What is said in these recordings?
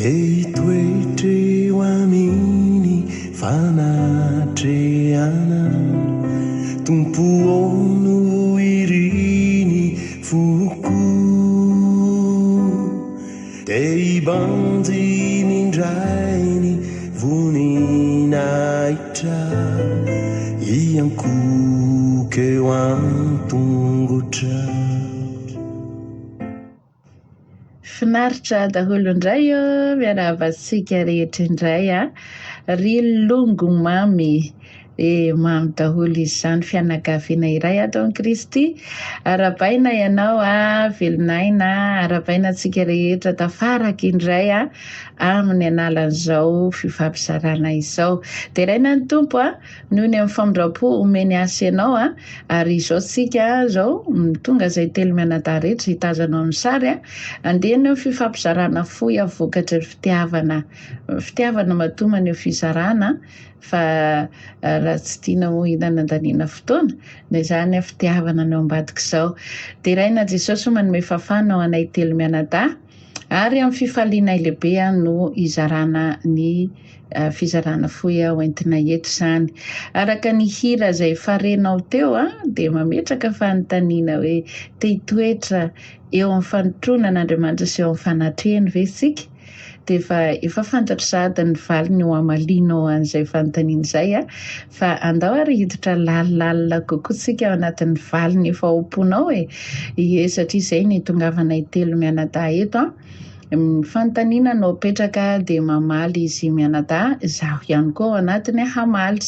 Teitoetre ho aminy fanatreana tompoano iriny foko te ibanjiny indrainy voninahitra iankoka eo antongotra. Finaritra daholo indray miarahavatsika rehetra indray ry longo mamy mamy daholo izy zany fianakaviana iray ato amin'i Kristy. Arabaina ianao velonaina, arabaina antsika rehetra tafaraka indray amin'ny analan'izao fifampizarana izao. Dia raina ny tompo noho ny amin'ny famindram-po omeny asa ianao ary izao sika zao tonga izay telo mianadahy rehetra hitazanao amin'ny sary andeha ny fifampizarana fohy vokatra fitiavana matomany eo fizarana fa raha tsy tiana ho hinana-daniana fotoana dia izany fitiavana no ambadika izao. Dia raina Jesosy manome fafana ho anay telo mianadahy ary amin'ny fifaliana lehibe no izarana ny fizarana fohy hoentina eto izany. Araka ny hira izay farenao teo dia mametraka fanontaniana hoe te-toetra eo amin'ny fanotronan'Andriamanitra sy eo amin'ny fanatrehany ve isika? Dia efa fantatra sahady ny valiny ho amalinao an'izay fanontaniana izay fa andao ary hiditra lalilalina kokoa sika ao anatin'ny valiny efa omponao satria izay ny tongavanay telo mianadahy eto fanontaniana no petraka dia mamaly izy mianadahy, izaho ihany koa ao anatiny hamaly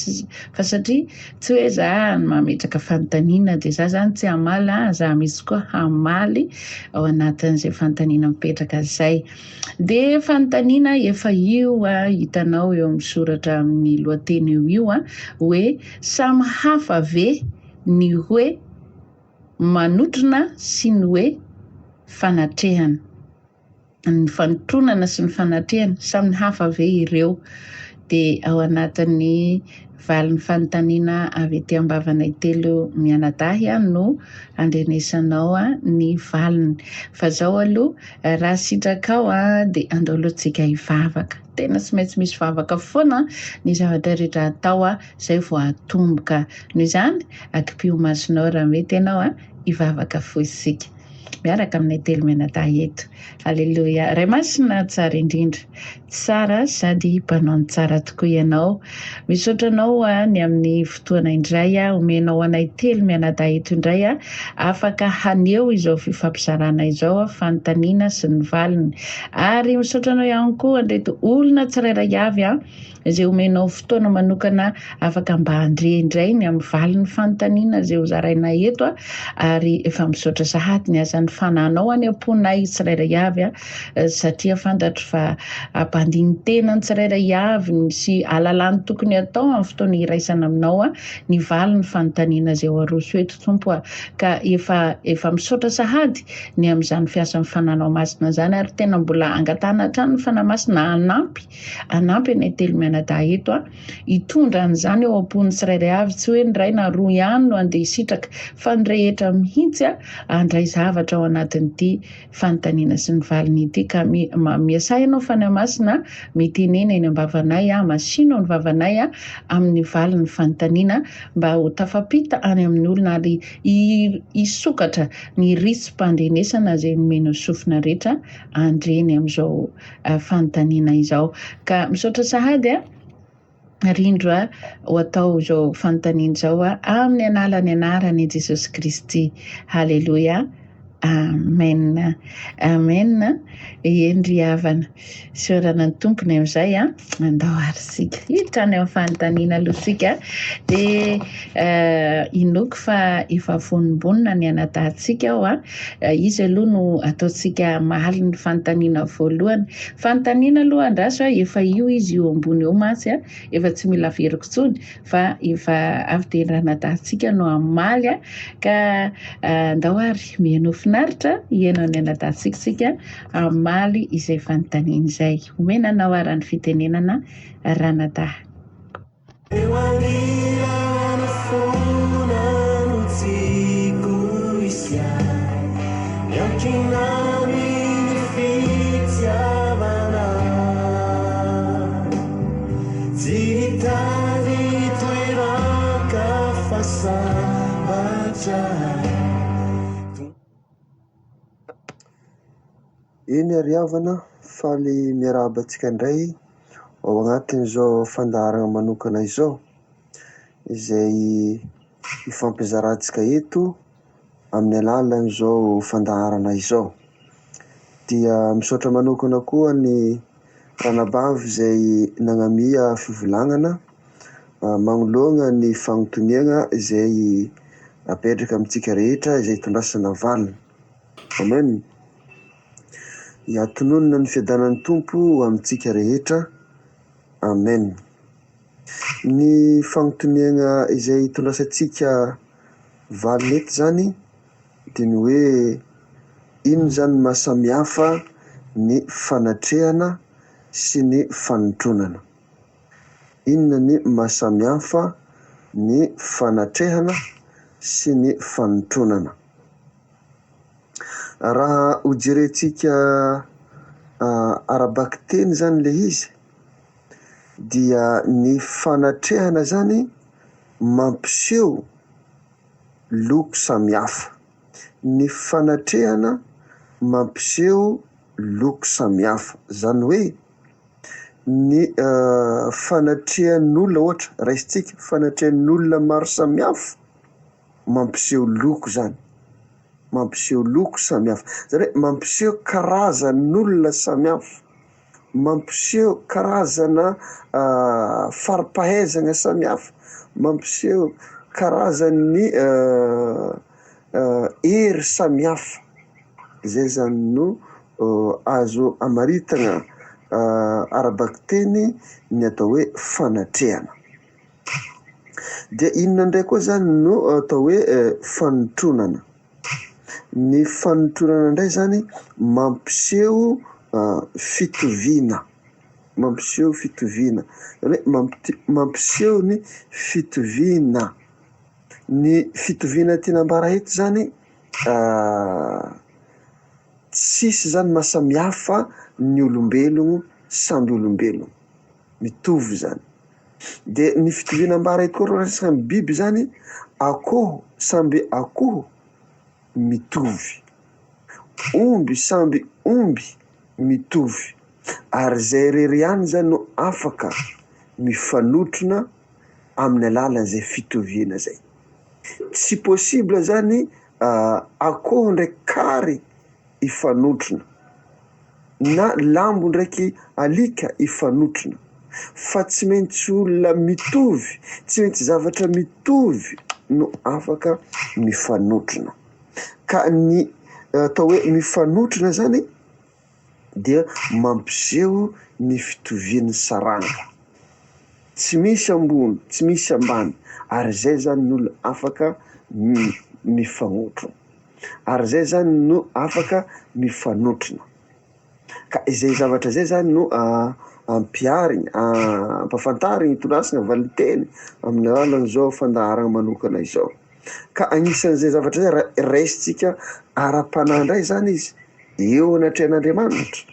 fa satria tsy hoe izaho mametraka fanontaniana dia izaho zany tsy hamaly izaho misy koa hamaly ao anatin'izay fanontaniana mipetraka izay. Dia fanontaniana efa io hitanao eo amin'ny soratra amin'ny lohateny io hoe samy hafa ve ny hoe manotrona sy ny hoe fanatrehana. Ny fanotronana sy ny fanatrehana samy hafa ve ireo. Dia ao anatin'ny valiny fanontaniana avy ety ambavanay telo mianadahy no andrenesanao ny valiny. Fa izao aloha raha sitraka ao dia andao alohantsika hivavaka. Tena tsy maintsy misy vavaka foana ny zavatra rehetra atao izay vao atomboka. Noho izany akipio masonao raha mety ianao hivavaka fohy isika miaraka aminay telo mianadahy eto. Aleloia. Ray masina tsara indrindra, tsara sady mpanao ny tsara tokoa ianao. Misaotra anao ny amin'ny fotoana indray omenao anay telo mianadahy eto indray afaka haneho izao fifampizarana izao fanontaniana sy ny valiny. Ary misaotra anao ihany koa andreto olona tsirairay avy izay omenao fotoana manokana afaka mba handre-indray ny amin'ny valiny fanontaniana izay hozaraina eto ary efa misaotra sahady ny azan'ny fananao any am-ponay tsirairay avy satria fantatro fa ampandiny tena ny tsirairay avy sy alalany tokony atao amin'ny fotoana iraisana aminao ny valiny fanontaniana izay ho aroso eto tompo ka efa misaotra sahady ny amin'izany fiasan'ny fananao masina izany ary tena mbola angatana hatrany ny fanahy masina anampy anay telo mianadahy eto hitondra an'izany eo am-pony tsirairay avy tsy hoe ny ray na roa ihany no andeha hisitraka fa ny rehetra mihitsy handray zavatra ao anatin'ity fanontaniana sy ny valiny ity ka miasa ianao fanahy masina mitenena eny am-bavanay masino ny vavanay amin'ny valiny fanontaniana mba ho tafapita any amin'ny olona ary hisokatra ny risym-pandrenesana izay nomena sofina rehetra andreny amin'izao fanontaniana izao. Ka misaotra sahady rindro ho atao izao fanontaniana izao amin'ny analany anarany Jesosy Kristy. Haleloia. Amen. Amen. Endry havana. Siorana ny tompony amin'izay andao ary sika. Hiditra any amin'ny fanontaniana aloha sika. Dia inoko fa efa vonimbonina ny anadahintsika ao izy aloha no ataontsika mahaly ny fanontaniana voalohany. Fanontaniana aloha andraso efa io izy eo ambony eo mantsy efa tsy mila veriko tsony fa efa avy dia ny anadahintsika no amaly ka andao ary mianofina finaritra ianao ny anadasikasika amaly izay fanontaniana izay. Omena anao arany fitenenana Ranadahy. Eny ariavana faly miarabantsika indray ao anatin'izao fandaharana manokana izao izay ifampizarantsika eto amin'ny alalan'izao fandaharana izao. Dia misaotra manokana koa ny ranabavy izay nanamia fivolagnana magnoloana ny fanontaniana izay apetraka amintsika rehetra izay tondrasana valina. Amen. Iatononona ny fiadanan'ny tompo amintsika rehetra. Amen. Ny fanontaniana izay tondrasantsika valina eto zany dia ny hoe inona zany mahasamihafa ny fanatrehana sy ny fanotronana. Inona ny mahasamihafa ny fanatrehana sy ny fanotronana. Raha hojerentsika arabaky teny zany le izy dia ny fanatrehana zany mampiseho loko samihafa. Ny fanatrehana mampiseho loko samihafa. Zany hoe ny fanatrehan'olona ohatra raisitsika fanatrehan'olona maro samihafa mampiseho loko zany. Mampiseho loko samihafa. Zany hoe mampiseho karazan'olona samihafa. Mampiseho karazana fari-pahaizana samihafa. Mampiseho karazan'ny hery samihafa. Zay zany no azo amaritana arabaky teny ny atao hoe fanatrehana. Dia inona ndray koa zany no atao hoe fanotronana. Ny fanotronana indray zany mampiseho fitoviana. Mampiseho fitoviana. Zany hoe mampiseho ny fitoviana. Ny fitoviana tiana ambara eto zany tsisy zany mahasamihafa ny olombelogno samby olombelogno. Mitovy zany. De ny fitoviana ambara eto koa raha resaka ny biby zany akoho samby akoho mitovy. Omby samby omby mitovy. Ary zay rery ihany zany no afaka mifanotrona amin'ny alalan'izay fitoviana zay. Tsy possible zany akoho ndraiky kary ifanotrona na lambo ndraiky alika ifanotrona. Fa tsy maintsy olona mitovy, tsy maintsy zavatra mitovy no afaka mifanotrona. Ka ny atao hoe mifanotrona zany dia mampiseho ny fitovian'ny saranga. Tsy misy ambony, tsy misy ambany. Ary zay zany no afaka mifanotrona. Ary zay zany no afaka mifanotrona. Ka izay zavatra zay zany no ampiariny, ampafantariny tondrasana valiteny amin'ny alalan'izao fandaharana manokana izao. Ka anisan'izay zavatra zay raisitsika ara-panahy indray zany izy eo anatrehan'Andriamanitra.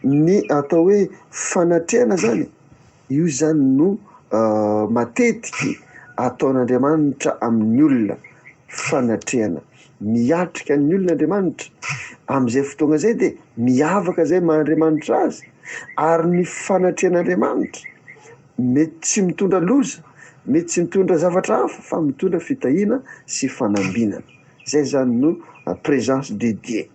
Ny atao hoe fanatrehana zany io zany no matetiky ataon'Andriamanitra amin'ny olona fanatrehana. Miatrika ny olona Andriamanitra amin'izay fotoana zay dia miavaka zay maha-Andriamanitra azy. Ary ny fanatrehan'Andriamanitra mety tsy mitondra loza, mety tsy mitondra zavatra hafa fa mitondra fitahiana sy fanambinana. Zay zany no présence de Dieu,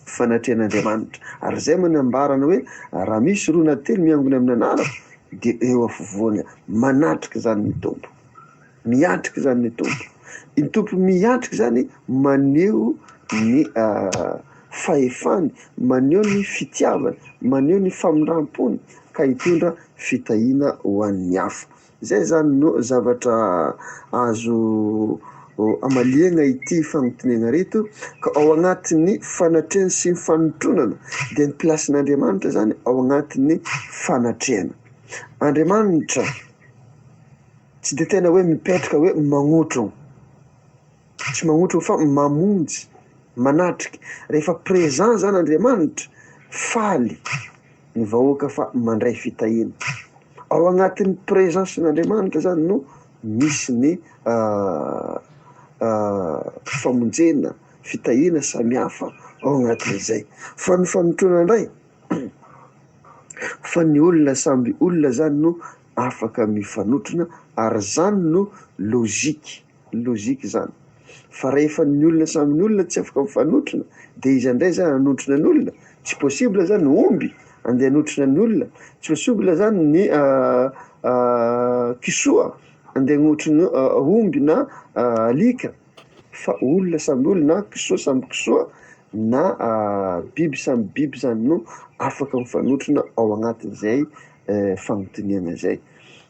fanatrehan'Andriamanitra. Ary zay manambarana hoe raha misy roa na telo miangona amin'ny anarako dia eo afovoany manatrika zany ny tompo, miatrika zany ny tompo. Ny tompo miatrika zany maneho ny fahefany, maneho ny fitiavany, maneho ny famindram-pony ka hitondra fitahiana ho an'ny hafa. Zay zany no zavatra azo amaliana ity fanontaniana reto ka ao anatin'ny fanatrehana sy ny fanotronana dia ny plasin'Andriamanitra zany ao anatin'ny fanatrehana. Andriamanitra tsy de tena hoe mipetraka hoe magnotrona, tsy magnotrona fa mamonjy, manatrika. Rehefa présent zany Andriamanitra, faly ny vahoaka fa mandray fitahiana. Ao anatin'ny présence n'Andriamanitra zany no misy ny famonjena, fitahiana samihafa ao anatin'izay. Fa ny fanotrona indray fa ny olona samby olona zany no afaka mifanotrona ary zany no lôzika zany. Fa rehefa ny olona samy ny olona tsy afaka mifanotrona de izy indray zany hanotrona ny olona, tsy possible zany ny omby andeha hanotrona ny olona, tsy possible zany ny kisoa andeha hanotrona omby na alika, fa olona samby olona, kisoa samby kisoa na biby samby biby zany no afaka mifanotrona ao anatin'izay fanontaniana zay.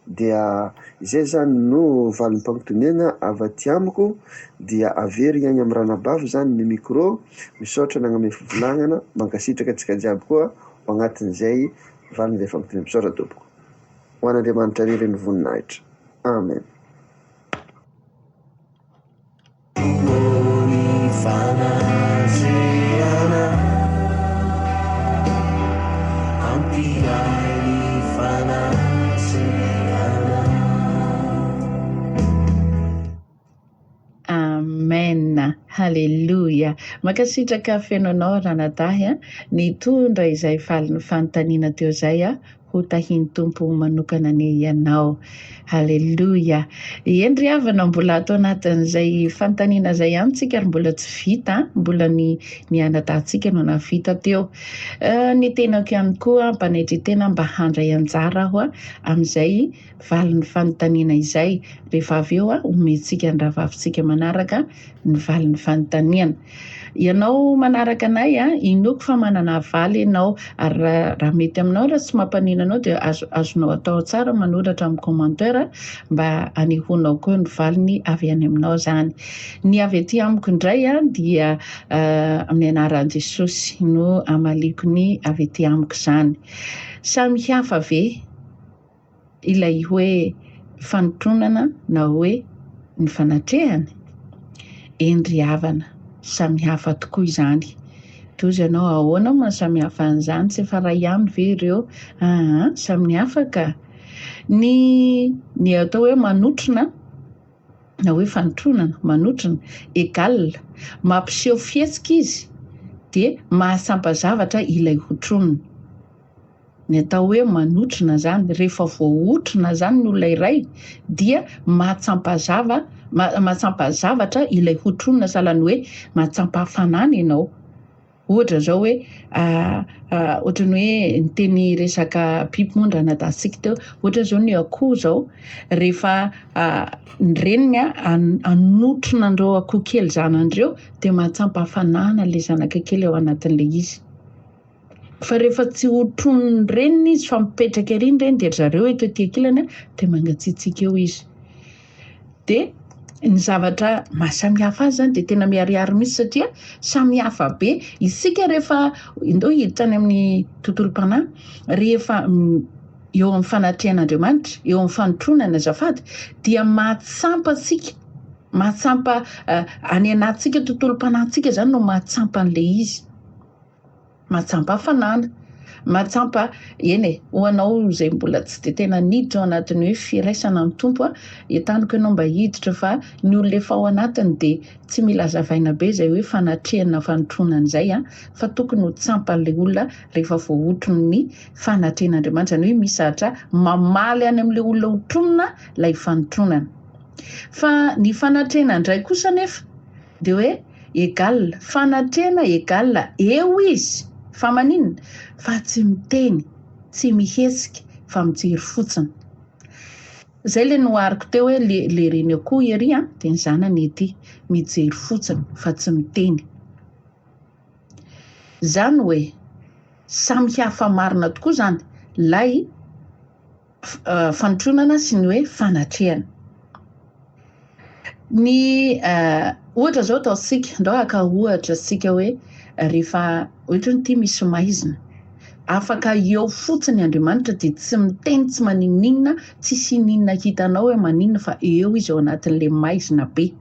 Dia izay zany no valim-panontaniana avy aty amiko, dia averina any amin'ny ranabavy zany ny micro, misaotra nagname fivolagnana, mankasitraka antsika jiaby koa ao anatin'izay valin'izay fanontaniana. Misaotra tompoko, ho an'Andriamanitra rery ny voninahitra. Amen. Amen, halleluja. Mankasitraka fenonao ranadahy nitondra izay falin'ny fanontaniana teo zay ho tahiny tompo manokana ny ianao. Halleluja. Endry havana mbola atao anatin'izay fanontaniana zay ihany tsika ary mbola tsy vita, mbola ny anadahintsika no navita teo. Ny tenako ihany koa mpanetry tena mba handray anjara aho amin'izay valin'ny fanontaniana izay, rehefa avy eo omentsika ny ravavintsika manaraka ny valin'ny fanontaniana. Ianao manaraka anay inoko fa manana valy ianao, ary raha mety aminao raha tsy mampanina anao dia azonao atao tsara manoratra amin'ny commentaire mba anehonao koa ny valiny avy any aminao zany. Ny avy aty amiko indray dia amin'ny anaran'i Jesosy no amaliko ny avy aty amiko zany. Samy hafa ve ilay hoe fanotronana na hoe ny fanatrehana? Endry havana, samy hafa tokoa izany. Toy ianao ahoana ma samy hafa an'izany, tsy efa ray ihany ve ireo? Samy hafa ka. Ny atao hoe manotrona na hoe fanotronana, manotrona égal mampiseho fihetsika izy dia mahasampazavatra ilay hotronina. Ny atao hoe manotrona zany, rehefa voahotrona zany ny olona iray dia mahasampazavatra ilay hotronina, sahalan'ny hoe mahatsampa-hafanana ianao. Ohatra zao hoe ohatran'ny hoe ny teny resaka biby moa nadahintsika teo, ohatra zao ny akoho zao, rehefa ny reniny anotrona andreo akoho kely zanandreo dia mahatsampa-hafanana ilay zanaka kely ao anatin'ilay izy. Fa rehefa tsy hotron'ny reniny izy fa mipetraka ery ny reny dia zareo eto ety ankilany dia mangatsiatsiaka eo izy. Dia ny zavatra mahasamy hafa azy zany dia tena miharihary mihitsy, satria samy hafa be. Isika rehefa indao hiditra any amin'ny tontolo-panahy, rehefa eo amin'ny fanatrehan'Andriamanitra, eo amin'ny fanotronana azafady, dia mahatsampa antsika, mahatsampa any anatintsika tontolo-panahintsika zany no mahatsampa an'ilay izy, mahatsampa hafanana, mahatsampa ho anao zay mbola tsy de tena niditra ao anatin'ny hoe firaisana amin'ny tompo, entaniko ianao mba hiditra fa ny olona efa ao anatiny dia tsy mila hazavaina be zay hoe fanatrehana fanotronana izay fa tokony ho tsampan'ilay olona rehefa voahotron'ny ny fanatrehan'Andriamanitra, zany hoe misy mamaly any amin'ilay olona hotronina ilay fanotronana. Fa ny fanatrehana indray kosa nefa dia hoe égal, fanatrehana égal eo izy, fa maninona? Fa tsy miteny, tsy mihetsika, fa mijery fotsiny. Zay le nohariko teo hoe le reny akoho ery dia ny zanany ety, mijery fotsiny fa tsy miteny. Zany hoe samy hafa marina tokoa zany lay fanotronana sy ny hoe fanatrehana. ny ohatra zao ataosika ndao aka ohatra sika hoe rehefa ohatra ny ty misy maizina afaka eo fotsiny Andriamanitra de tsy miteny tsy maninninina tsy sininina hitanao hoe maninona fa eo izy ao anatin'le maizina be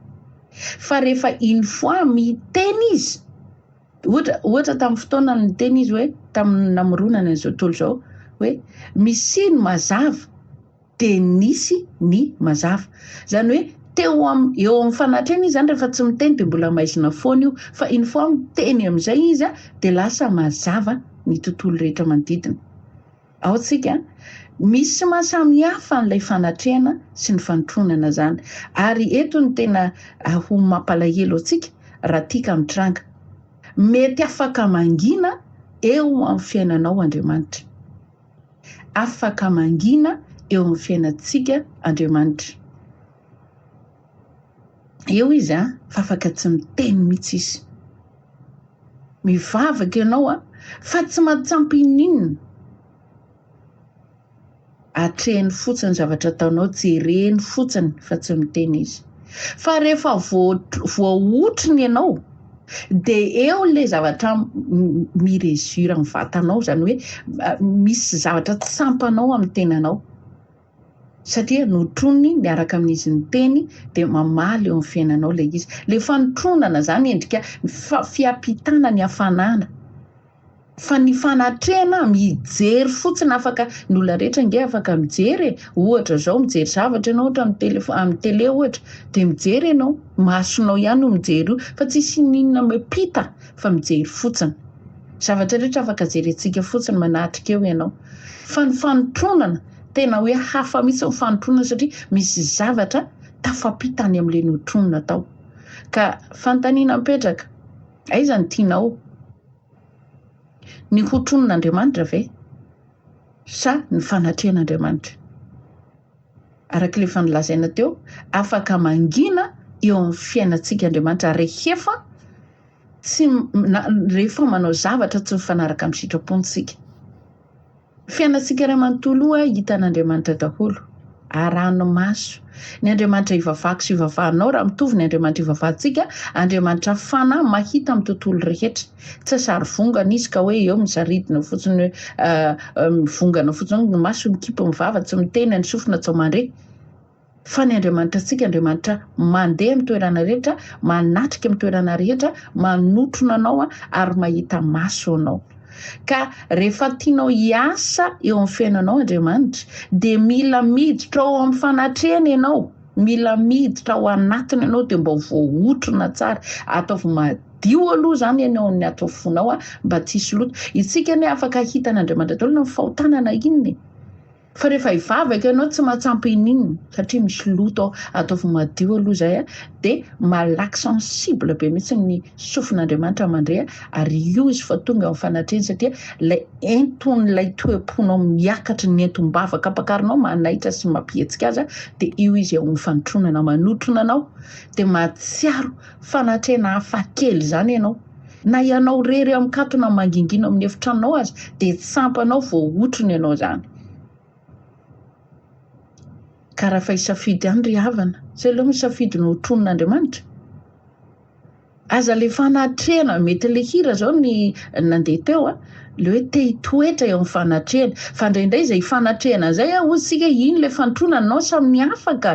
fa rehefa iny fois miteny izy ohatra tamin'ny fotoana ny teny izy hoe tamin'ny namoronana izao tontolo zao hoe misy ny mazava de nisy ny mazava zany hoe eo amin'ny fanatrena izy zany rehefa tsy miteny de mbola maizina foana io fa iny fois miteny amin'izay izy de lasa mazava ny tontolo rehetra manodidina ao tsika misy mahasamihafa n'ilay fanatrehana sy ny fanotronana zany ary eto ny tena ho mampalahelo atsika raha tika mitranga mety afaka mangina eo amin'ny fiainanao Andriamanitra afaka mangina eo amin'ny fiainantsika Andriamanitra eo izy fa afaka tsy miteny mihitsy izy mivavaka ianao fa tsy matsampy ininona atrehany fotsiny zavatra ataonao jereny fotsiny fa tsy miteny izy fa rehefa voaotriny ianao de eo le zavatra miresura ny vatanao zany hoe misy zavatra tsy sampanao amin'ny tenanao satria notroniny miaraka amin'izy ny teny de mamaly eo amin'ny fiainanao le izy le fanotronana zany endrika fiampitana ny hafanana fa ny fanatrehana mijery fotsiny afaka ny olona rehetra nge afaka mijery ohatra zao mijery zavatra ianao ohatra amin'ny tele ohatra de mijery ianao masonao ihany no mijery io fa tsy sininona mipita fa mijery fotsiny zavatra rehetra afaka jerentsika fotsiny manatrika eo ianao fa ny fanotronana tena hoe hafa mihitsy nyfanotronana satria misy zavatra tafampitany amin'le notronana tao ka fanontaniana mipetraka aiza ny tianao ny hotronon'Andriamanitra ve sa ny fanatrehan'Andriamanitra arak'ile fanolazaina teo afaka mangina eo amin'ny fiainantsika Andriamanitra rehefa rehefa manao zavatra tsy mifanaraka amin'ny sitrapontsika fiainantsika iray manontolo hitan'Andriamanitra daholo aranomaso ny Andriamanitra ivavahako sy ivavahanao raha mitovy ny Andriamanitra ivavahantsika Andriamanitra fana mahita amin'ny tontolo rehetra tsy sary vongana izy ka hoe eo misaridina fotsiny mivongana fotsiny ny maso mikipo mivava tsy miteny ny sofina tsy mandre fa ny Andriamanitra antsika Andriamanitra mandeha amin'ny toerana rehetra manatrika amin'ny toerana rehetra manotrona anao ary mahita maso anao ka rehefa tianao hiasa eo amin'ny fiainanao Andriamanitra de mila miditra ao amin'ny fanatrehana ianao mila miditra ao anatiny ianao de mba voaotrona tsara ataovy madio aloha zany ianao ny ato fonao mba tsisy loto itsika ny afaka hitan'Andriamanitra daholo ny fahotanana inony fa rehefa ivavaka ianao tsy matsampy ininona satria misy loto ao ataovy madio aloha zay de malaky sensible be mihitsy ny sofin'Andriamanitra mandre ary io izy fa tonga amin'ny fanatrehana satria lay enton'ilay toe-ponao miakatra ny entom-bavaka apakarinao manaitra sy mampihetsika azy de io izy ao fanotronana manotrona anao de mahatsiaro fanatrehana hafakely zany ianao na ianao rery amikatona mangingina amin'ny efitranao azy de tsampanao voaotrony ianao zany ka raha fa hisafidy ihany ry havana zay aloha misafidy ny hotronon'Andriamanitra aza le fanatrehana mety le hira zao ny nandeha teo le hoe te hitoetra eo amin'ny fanatrehana fa indraindray zay fanatrehana zay ozy iny le fanotronana anao samy afaka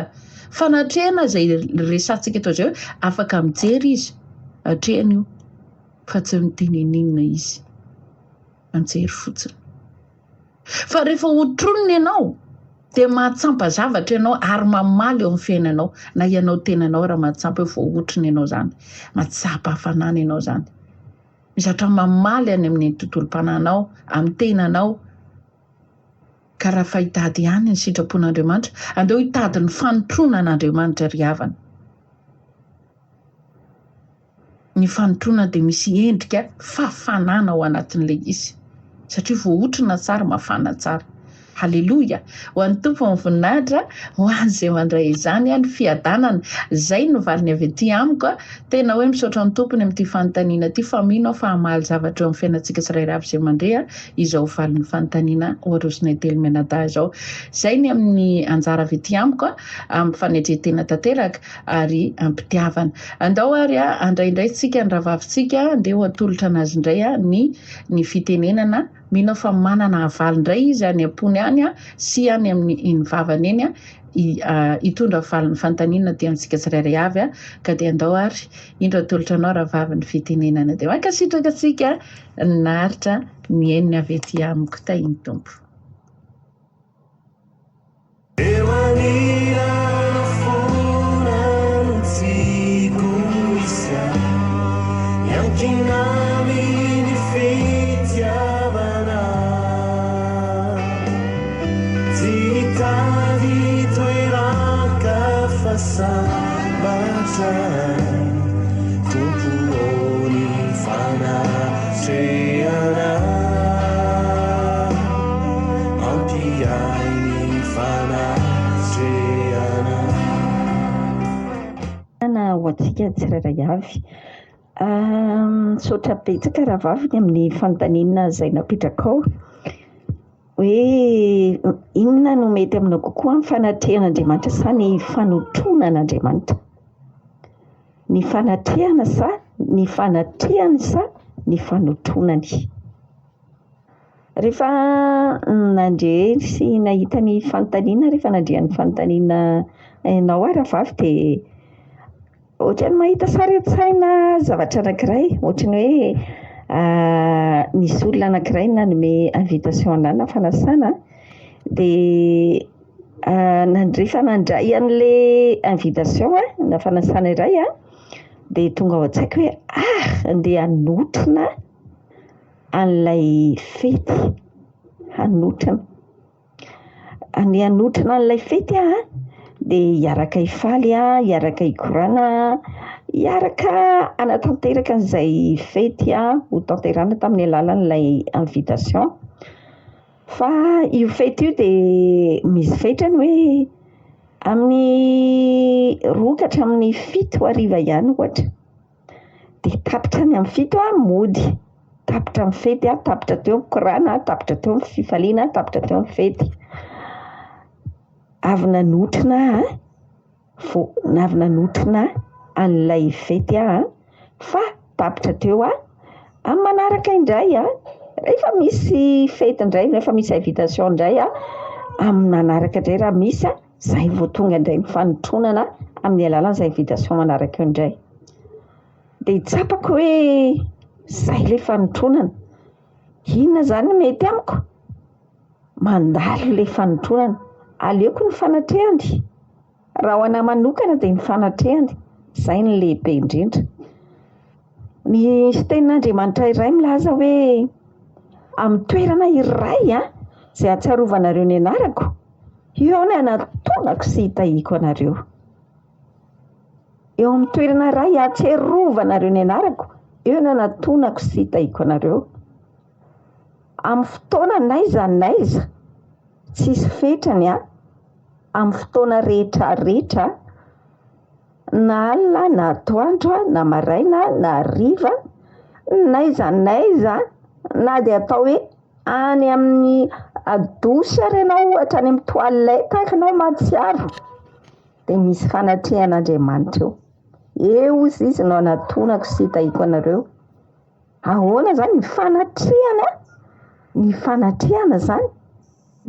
fanatrehana zay resantsika eto zay hoe afaka mijery izy atrehany io fa tsy miteneninina izy mijery fotsiny fa rehefa hotronona ianao de mahatsampa zavatra ianao ary mamaly eo amin'ny fiainanao na ianao tenanao raha mahatsampa hoe voaotrona ianao zany mahatsapa hafanana ianao zany mizatra mamaly any amin'ny tontolo-pananao amin'ny tenanao ka raha fa hitady ihany ny sitrapon'Andriamanitra andeo hitady ny fanotronan'Andriamanitra ry havana ny fanotrona de misy endrika fafanana ao anatin'le izy satria voaotrona tsara mafana tsara Halleloia. Ho an'ny tompo ny voninahitra ho an'izay mandray izany ny fiadanana. Zay no valiny avy aty amiko tena hoe misaotra ny tompony amin'ity fanontaniana ity fa mino fa hamaly zavatra eo amin'ny fiainantsika tsirairay avy izay mandray izao valiny fanontaniana oharosina telo menada zao. Zay ny amin'ny anjara avy aty amiko amin'ny fanetretena tanteraka ary ampitiavana. Andao ary andraindray tsika ny ravavintsika andeha ho atolotra anazy indray ny fitenenana mino fa manana havaly indray izy any am-pony any sy any amin'ny vavany eny hitondra valiny fanontaniana ty amintsika tsirairay avy ka dia andao ary indro atolotra anao ravavin'ny fitenenana dia mankasitraka tsika naritra ny eniny avy aty amiko tahiny tompo. Ho antsika tsirairay avy misaotra betsaka raha vaviny amin'ny fanontaniana izay napetraka ao hoe inona no mety aminao kokoa ny fanatrehan'Andriamanitra sa ny fanotonan'Andriamanitra, ny fanatrehana sa ny fanatrehany sa ny fanotonany. Rehefa nandre sy nahita ny fanontaniana, rehefa nandrehan'ny fanontaniana ianao raha vavy dia ohatrany mahita sary an-tsaina zavatra anankiray, ohatrany hoe nisy olona anankiray nanome invitation ana fanasana dia rehefa nandray an'ilay invitation na fanasana iray dia tonga ao an-tsaiko hoe andeha hanotrona an'ilay fety, hanotrona an'ilay fety dia hiaraka hifaly hiaraka hikorana, hiaraka anatanteraka an'izay fety ho tanterana tamin'ny alalan'ilay invitation. Fa io fety io dia misy fetrany hoe amin'ny 2 amin'ny 7 hariva ihany ohatra, dia tapitra ny amin'ny 7 mody, tapitra amin'ny fety tapitra teo amin'ny korana, tapitra teo amin'ny fifaliana, tapitra teo amin'ny fety. Avy nanotrona an'ilay fety fa tapitra teo amin'ny manaraka indray rehefa misy fety indray, rehefa misy invitation indray amin'ny manaraka indray raha misy izay vao tonga indray ny fanotronana amin'ny alalan'izay invitation manaraka eo indray. Dia hitsapako hoe izay ilay fanotronana, inona izany mety amiko? Mandalo ilay fanotronana, aleoko ny fanatrehany. Raha ho anahy manokana dia ny fanatrehany, izay ny lehibe indrindra. Misy tenin'Andriamanitra iray milaza hoe amin'ny toerana iray izay ahatsiarovanareo ny anarako, eo ny anatonako sy hitahiko anareo. Eo amin'ny toerana iray ahatsiarovanareo ny anarako, eo ny anatonako sy hitahiko anareo. Amin'ny fotoana n'aiza tsisy fetrany amin'ny fotoana rehetrarehetra, na alina na atoandro na maraina na hariva, n'aiza na dia atao hoe any amin'ny adosy ary ianao ohatra any amin'ny toilette ianao mahatsiaro, dia misy fanatrehan'Andriamanitra eo. Eo izy no anatonako sy hitahiko anareo. Ahoana izany ny fanatrehana? Ny fanatrehana izany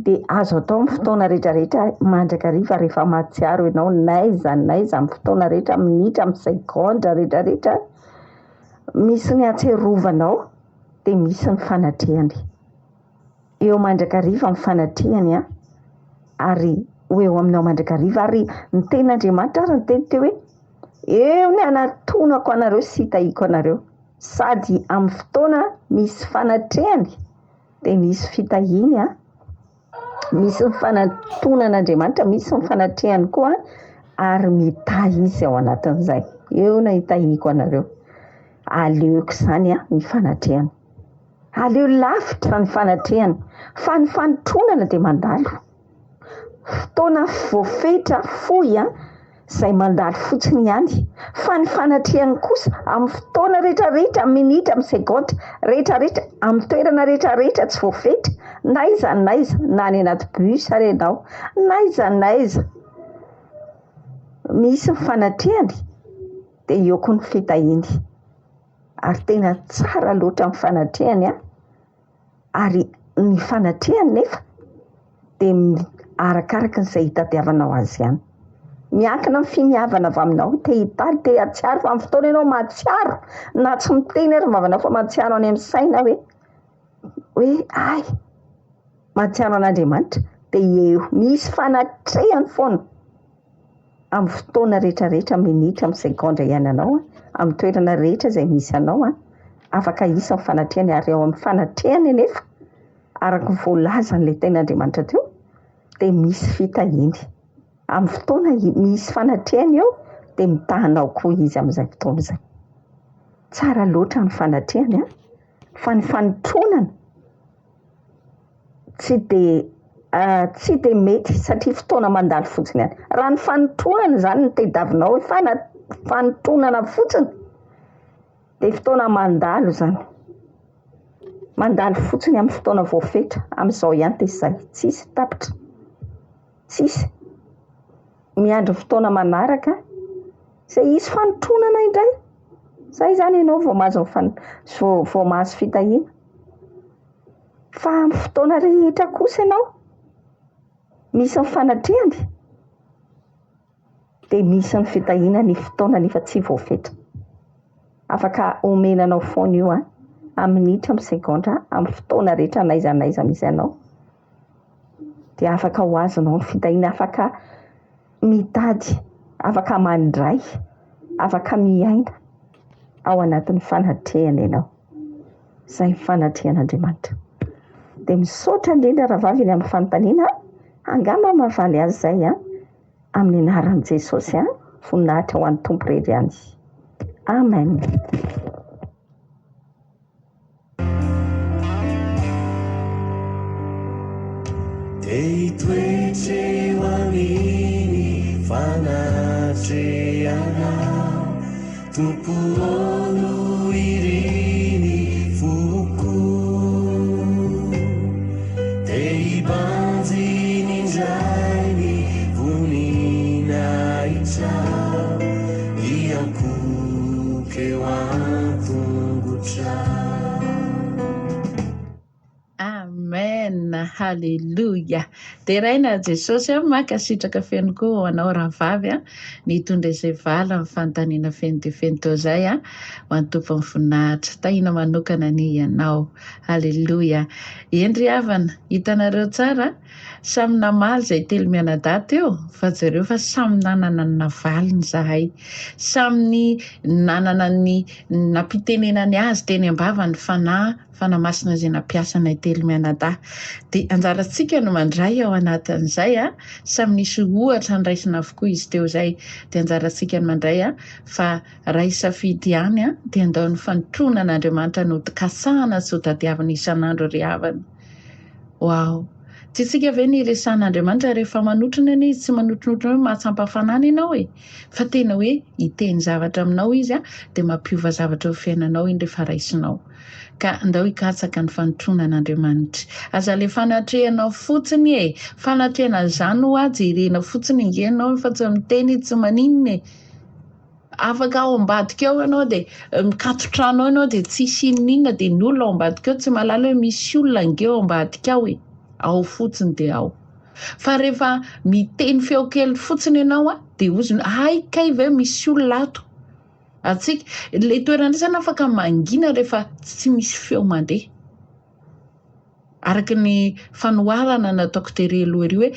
dia azo atao amin'ny fotoana rehetrarehetra mandrakariva rehefa mahatsiaro ianao, n'aiza amin'ny fotoana rehetra, minitra, amin'ny segondra rehetrarehetra, misy ny ahatsiarovanao dia misy ny fanatrehany. Eo mandrakariva ny fanatrehany ary eo aminao mandrakariva, ary ny tenin'Andriamanitra ary ny teny teo hoe eo ny anatonako anareo sy hitahiko anareo. Sady amin'ny fotoana misy fanatrehany dia misy fitahiny misy ny fanatonan'Andriamanitra, misy ny fanatrehany koa ary mitahy izy ao anatin'izay. Eo no hitahiko anareo. Aleoko izany ny fanatrehany. aleo lavitra ny fanatrehany fa ny fanotronana dia mandalo. Fotoana voafetra fohy izay mandalo fotsiny ihany, fa ny fanatrehany kosa amin'ny fotoana rehetrarehetra, minitra, amin'ny segonda rehetrarehetra, amin'ny toerana rehetrarehetra tsy voafetra, naiza na any anaty bus ary ianao, naiza misy ny fanatrehany dia eo koa ny fitahiny. Ary tena tsara loatra ny fanatrehany ary ny fanatrehany nefa dia arakaraka izay hitadiavanao azy ihany. Miankina amin'ny finiavana avy aminao, te hitaly, te hatsiaro, fa amin'ny fotoana ianao mahatsiaro, na tsy miteny ary vavanao fa mahatsiaro any amin'ny saina hoe ay, mahatsiaro an'Andriamanitra, dia eo misy fanatrehany foana amin'ny fotoana rehetrarehetra, minitra, amin'ny segonda iananao, amin'ny toerana rehetra izay misy anao, afaka isa ny fanatrehany. Ary ao amin'ny fanatrehany nefa araka ny voalaza n'ilay ten'Andriamanitra teo dia misy fitahiny. Amin'ny fotoana misy fanatrehany eo dia mitahanao koa izy amin'izay fotoana izay. Tsara loatra ny fanatrehany fa ny fanotronana tsy dia mety satria fotoana mandalo fotsiny ihany. Raha ny fanotronana izany no tediavinao hoe fanotronana fotsiny dia fotoana mandalo izany. Mandalo fotsiny amin'ny fotoana voafetra, amin'izao ihany dia izay, tsisy tapitra, tsisy miandry fotoana manaraka izay isy fanotronana indray. Izay izany ianao vao mahazo fitahiana. Fa amin'ny fotoana rehetra kosa ianao misy ny fanatrehany dia misy ny fitahiana ny fotoana nefa tsy voafetra. Afaka omenanao foana io amin'ny minitra, amin'ny segonda, amin'ny fotoana rehetra naiza misy anao dia afaka ho azonao ny fitahiana. Afaka mitady, afaka mandray, afaka miaina ao anatin'ny fanatrehana ianao. Izay ny fanatrehan'Andriamanitra. Dia misaotra indrindra raha vavy eny amin'ny fanontaniana, angamba mahavaly azy izay amin'ny anaran'i Jesosy. Voninahitra ho an'ny Tompo irery ihany. Amen. Toetre ho amin'ny fanatrehanao, Tompo olo iriny foko, te hibanjy n'indray ny voninahitra, iankoky eo an-tongotra. Amen, halleluja. Dia raina Jesosy makasitraka feno koa ho anao rahavavy nitondra izay vala amin'ny fanontaniana feno dia feno teo izay ho an'ny Tompo ny voninahitra. Tahina manokana ny ianao. Halleluja. Endry havana, hitanareo tsara samy namaly izay telo mianadaty eo, fa zareo fa samy nanana ny navaliny zahay, samy nanana ny nampitenenany azy teny am-bava ny fanamasina izay nampiasanay telo mianadahy. Dia anjarantsika no mandray ao anatin'izay samy nisy ohatra niraisina avokoa izy teo izay. Dia anjarantsika no mandray fa raha isafidy ihany dia andao ny fanotronan'Andriamanitra no kasahana sy ho tadiavina isan'andro ry havana. Wow. Tsy tsika ve ny resan'Andriamanitra rehefa manotrona izy, tsy manotronotrona hoe mahatsampafanana ianao fa tena hoe hiteny zavatra aminao izy dia mampiova zavatra eo fiainanao iny rehefa raisinao. Ka andao hikatsaka ny fanotronan'Andriamanitra. Aza le fanatrehanao fotsiny fanatrehana izany ho jerena fotsiny ingenao fa tsy miteny, tsy maninona. Afaka ao ambadika eo ianao dia mikatotrano ianao dia tsisy inona dia ny olona ao ambadika eo tsy mahalala hoe misy olona ngeo ao ambadika ao ao fotsiny dia ao. Fa rehefa miteny feo kely fotsiny ianao dia ozony kay ve misy olona ato. Atsika ilay toerana izany afaka mangina rehefa tsy misy feo mandeha. Araka ny fanoharana nataoko tery aloha ery hoe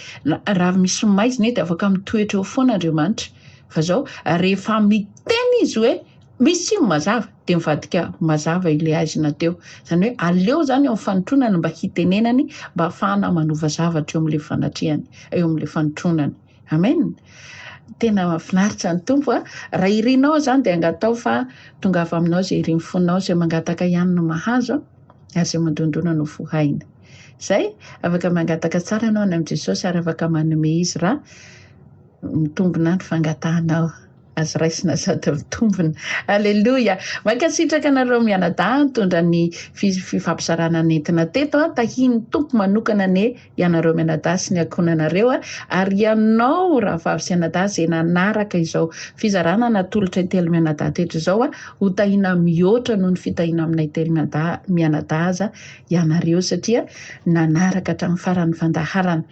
raha misy maizina dia afaka mitoetra eo foana Andriamanitra. Fa zao rehefa miteny izy hoe misy mazava dia mivadika mazava ilay azina teo. Izany hoe aleo izany eo amin'ny fanotronana mba hitenenany mba hahafahana manova zavatra eo amin'ilay fanatrehany, eo amin'ilay fanotronany. Amen. Tena mahafinaritra ny Tompo raha irinao izany dia angatao fa tongava aminao izay irin'ny fonao izay mangataka ihany no mahazo azy mandondrona no fohaina zay afaka mangataka tsara anao any am' Jesosy ary afaka manome izy raha mitombona ny fangatahanao azy raisina sady mitombona. Alleloia. Mankasitraka anareo mianadahy mitondra ny fifampizarana nentina teto a tahiny tompo manokana ny ianareo mianadahy sy ny ankonanareo ary ianao raha vavy sy anadahy zay nanaraka izao fizarana natolotra itelo mianadahy teto izao ho tahina mihoatra noho ny fitahina aminay telo mianadahy aza ianareo satria nanaraka hatramin'ny faran'ny fandaharana.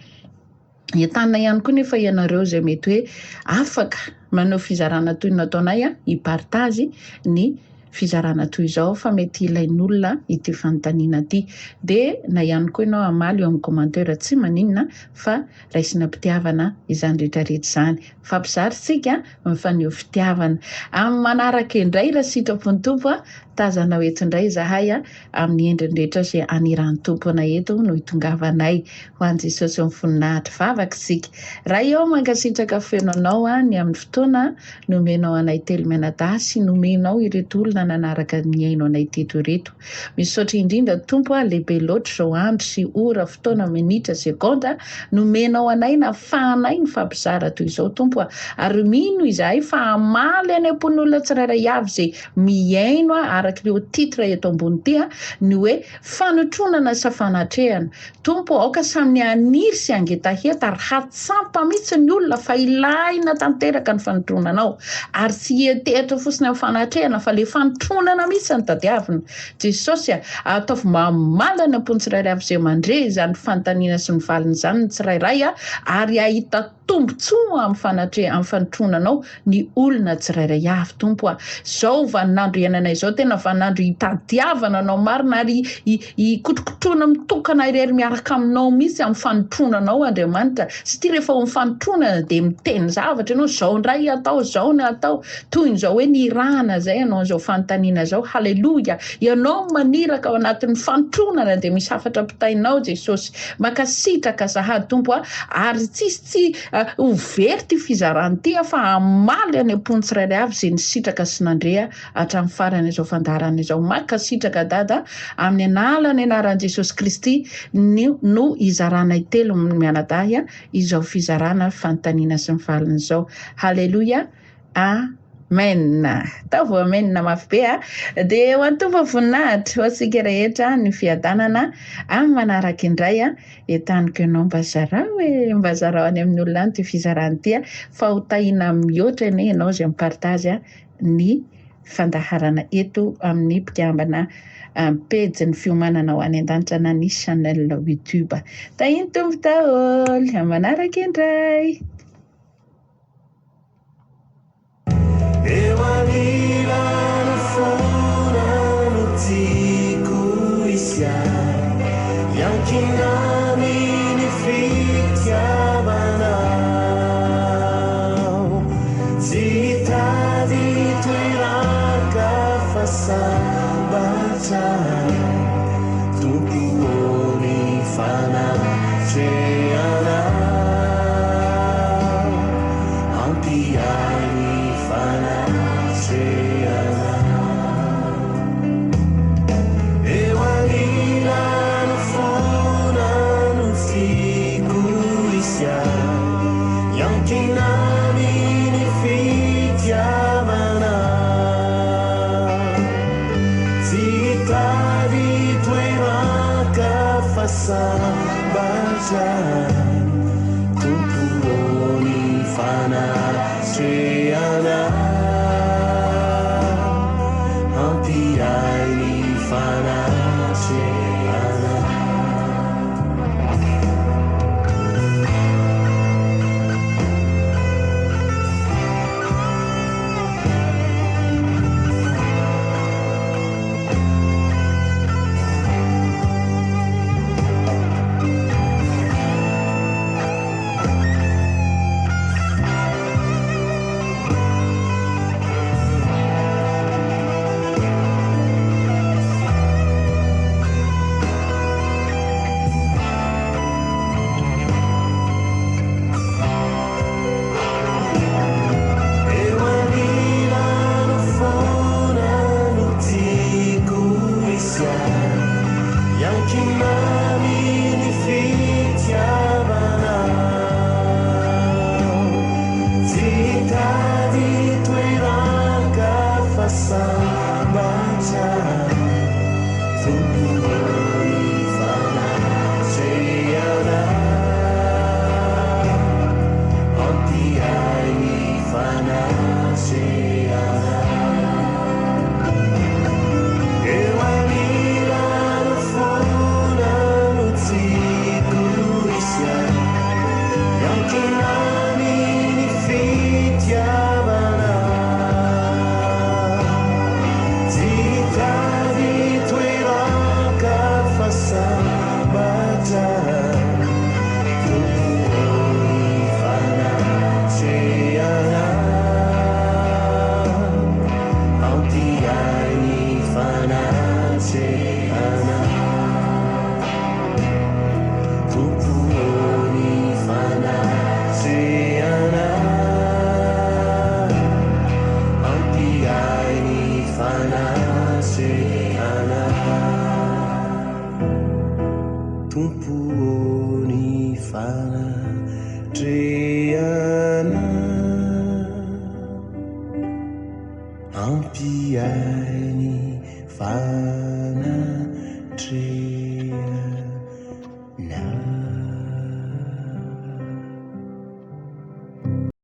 Entana ihany koa nefa ianareo zay mety hoe afaka manao fizarana toy nataonay hipartazy ny fizarana toy izao fa mety ilain'olona ity fanontaniana ity de na ihany koa ianao amaly eo amin'ny commentaire tsy maninona fa raisina mpitiavana izany rehetrarehetra izany fampizary sika mifaneo fitiavana amin'ny manaraka indray raha sitrapon'ny tompo tazana eto indray zahay amin'ny endriny rehetra zay aniran'ny tompo anay eto no hitongavanay ho an' Jesosy amin'ny voninahitra vavaka sika raha eo mankasitraka fenonao ny amin'ny fotoana nomenao anay telo mianadahy sy nomenao ireto olona nanaraka miaino anay teto ireto misaotra indrindra tompo lehibe loatra zao andro sy ora fotoana minitra sekonda nomenao anay na fahanay ny fampizara toy izao tompo ary mino izahay fa amaly any am-pon'olona tsirairay avy zay miaino araka leo titre eto ambony ty ny hoe fanotronana sa fanatrehana tompo aoka samy aniry sy angetaheta ary hatsampa mihitsy ny olona fa ilaina tanteraka ny fanotronanao ary tsy hietehitra fotsiny amin'ny fanatrehana fa le fanotronana mihitsy ny tadiavina Jesosy ataovy mamaly any am-pony tsirairay avy zay mandre izany fanontaniana sy ny valiny izany ny tsirairay ary ahita tombontsoa amin'ny fanotronanao ny olona tsirairay avy tompo zao vaninandro iananay zao tena vaninandro hitadiavana anao marina ary hikotrokotrona mitokana irery miaraka aminao mihitsy amin'ny fanotronanao Andriamanitra sy ty rehefa ho fanotronana de miteny zavatra ianao zao ndray atao zao ny atao toy n'izao hoe nirahana zay ianao zao fanontaniana zao haleloia ianao maniraka ao anatin'ny fanotronana de misy hafatra pitainao Jesosy makasitraka sahady tompo ary tsy overty fizarany ty fa amaly any am-pony tsirairay avy zay nisitraka sy nandrea hatramin'ny farany izao fandaharana izao makasitraka dada amin'ny analany anaran'i Jesosy Kristy no izaranay telo mianadahy izao fizarana fanontaniana sy ny valiny izao haleloia amen tavo amen mafy be de ho antompo voninahitra ho antsika rehetra ny fiadanana amin'ny manaraka indray entaniko ianao mba zarao any amin'ny olona any ty fizarany ty fa ho tahina mihoatra eny ianao zay mipartazy ny fandaharana eto amin'ny mpikambana pejy ny fiomanana ho any an-danitra na ny channel YouTube tahiny tombo daholo manaraka indray eo anilany fona no tiako isiany iankinany ny fitiavanao tsy hitady toeraka fa sambatra tompoony fanatrehana ampiany eo anilany fona no tiako isiany iankinany ny fitiavanao tsy hitady toeraka fa sambatra